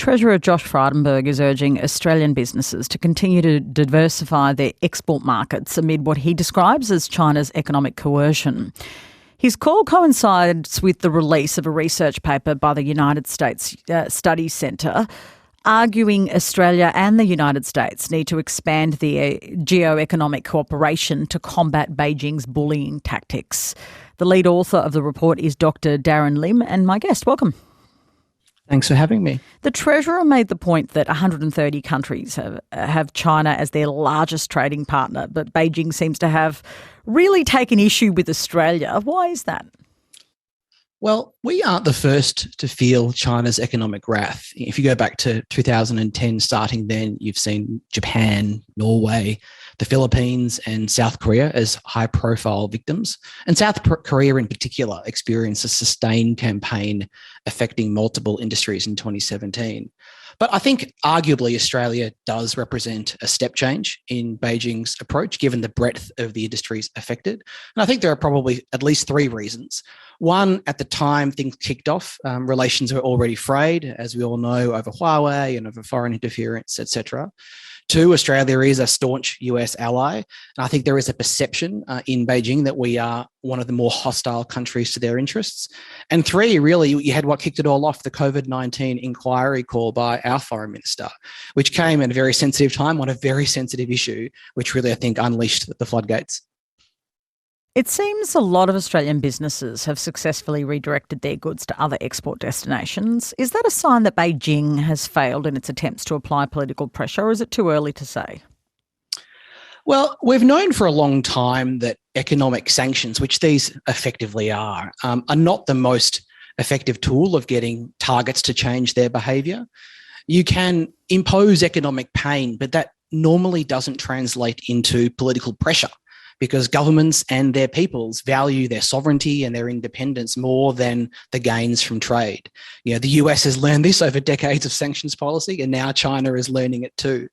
Treasurer Josh Frydenberg is urging Australian businesses to continue to diversify their export markets amid what he describes as China's economic coercion. His call coincides with the release of a research paper by the United States Studies Centre arguing Australia and the United States need to expand their geo-economic cooperation to combat Beijing's bullying tactics. The lead author of the report is Dr. Darren Lim, and my guest. Welcome. Thanks for having me. The Treasurer made the point that 130 countries have China as their largest trading partner, but Beijing seems to have really taken issue with Australia. Why is that? Well, we aren't the first to feel China's economic wrath. If you go back to 2010, starting then, you've seen Japan, Norway, the Philippines and South Korea as high-profile victims. And South Korea in particular experienced a sustained campaign affecting multiple industries in 2017. But I think arguably Australia does represent a step change in Beijing's approach, given the breadth of the industries affected. And I think there are probably at least three reasons. One, at the time things kicked off, relations were already frayed, as we all know, over Huawei and over foreign interference, etc. Two, Australia is a staunch US ally. And I think there is a perception in Beijing that we are one of the more hostile countries to their interests. And three, really, you had what kicked it all off, the COVID-19 inquiry call by our foreign minister, which came at a very sensitive time on a very sensitive issue, which really, I think, unleashed the floodgates. It seems a lot of Australian businesses have successfully redirected their goods to other export destinations. Is that a sign that Beijing has failed in its attempts to apply political pressure, or is it too early to say? Well, we've known for a long time that economic sanctions, which these effectively are not the most effective tool of getting targets to change their behaviour. You can impose economic pain, but that normally doesn't translate into political pressure, because governments and their peoples value their sovereignty and their independence more than the gains from trade. You know, the US has learned this over decades of sanctions policy, and now China is learning it too.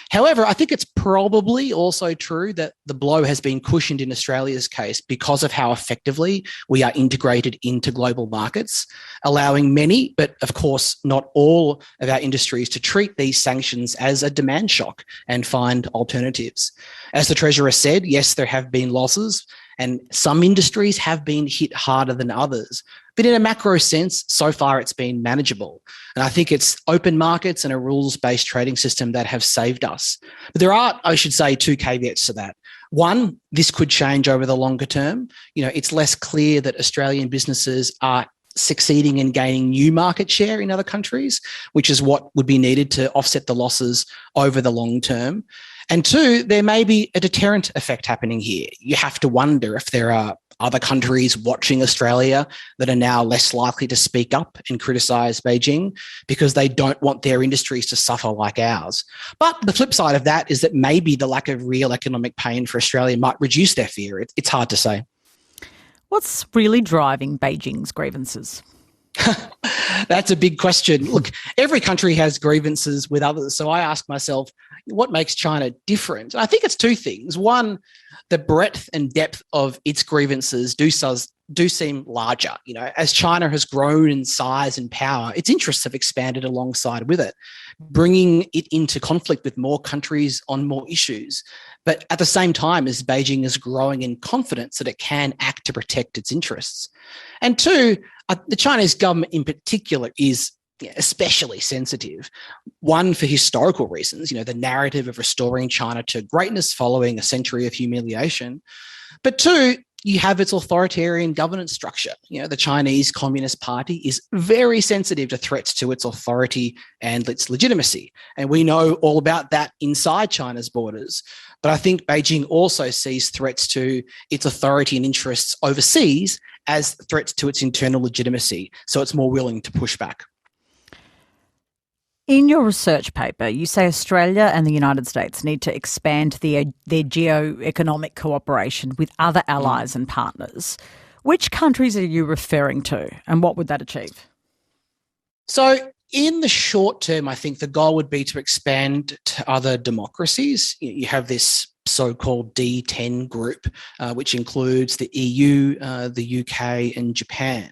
However, I think it's probably also true that the blow has been cushioned in Australia's case because of how effectively we are integrated into global markets, allowing many, but of course not all, of our industries to treat these sanctions as a demand shock and find alternatives. As the Treasurer said, yes, there have been losses, and some industries have been hit harder than others. But in a macro sense, so far it's been manageable. And I think it's open markets and a rules-based trading system that have saved us. But there are, I should say, two caveats to that. One, this could change over the longer term. You know, it's less clear that Australian businesses are succeeding in gaining new market share in other countries, which is what would be needed to offset the losses over the long term. And two, there may be a deterrent effect happening here. You have to wonder if there are other countries watching Australia that are now less likely to speak up and criticise Beijing because they don't want their industries to suffer like ours. But the flip side of that is that maybe the lack of real economic pain for Australia might reduce their fear. It's hard to say. What's really driving Beijing's grievances? That's a big question. Look, every country has grievances with others. So I ask myself, what makes China different? And I think it's two things. One, the breadth and depth of its grievances do seem larger. You know, as China has grown in size and power, its interests have expanded alongside with it, bringing it into conflict with more countries on more issues. But at the same time, as Beijing is growing in confidence that it can act to protect its interests. And two, the Chinese government in particular is especially sensitive. One, for historical reasons, you know, the narrative of restoring China to greatness following a century of humiliation. But two, you have its authoritarian governance structure. You know, the Chinese Communist Party is very sensitive to threats to its authority and its legitimacy. And we know all about that inside China's borders. But I think Beijing also sees threats to its authority and interests overseas as threats to its internal legitimacy. So it's more willing to push back. In your research paper, you say Australia and the United States need to expand their geo-economic cooperation with other allies and partners. Which countries are you referring to, and what would that achieve? So in the short term, I think the goal would be to expand to other democracies. You have this so-called D10 group, which includes the EU, the UK and Japan.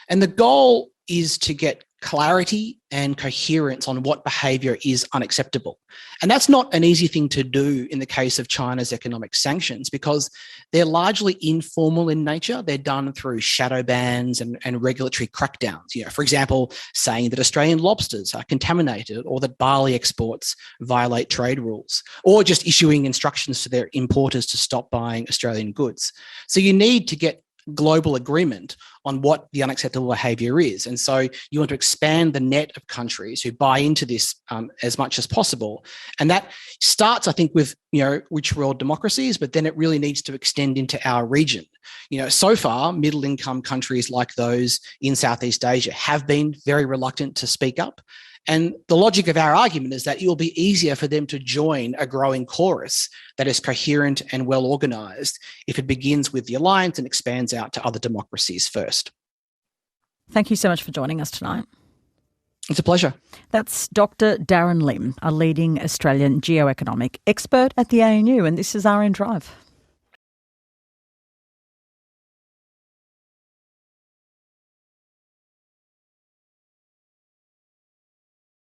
And the goal is to get clarity and coherence on what behaviour is unacceptable. And that's not an easy thing to do in the case of China's economic sanctions because they're largely informal in nature. They're done through shadow bans and regulatory crackdowns. For example, saying that Australian lobsters are contaminated or that barley exports violate trade rules, or just issuing instructions to their importers to stop buying Australian goods. So you need to get global agreement on what the unacceptable behaviour is. And so you want to expand the net of countries who buy into this as much as possible. And that starts, I think, with, rich world democracies, but then it really needs to extend into our region. So far, middle income countries like those in Southeast Asia have been very reluctant to speak up. And the logic of our argument is that it will be easier for them to join a growing chorus that is coherent and well organised if it begins with the alliance and expands out to other democracies first. Thank you so much for joining us tonight. It's a pleasure. That's Dr. Darren Lim, a leading Australian geoeconomic expert at the ANU, and this is RN Drive.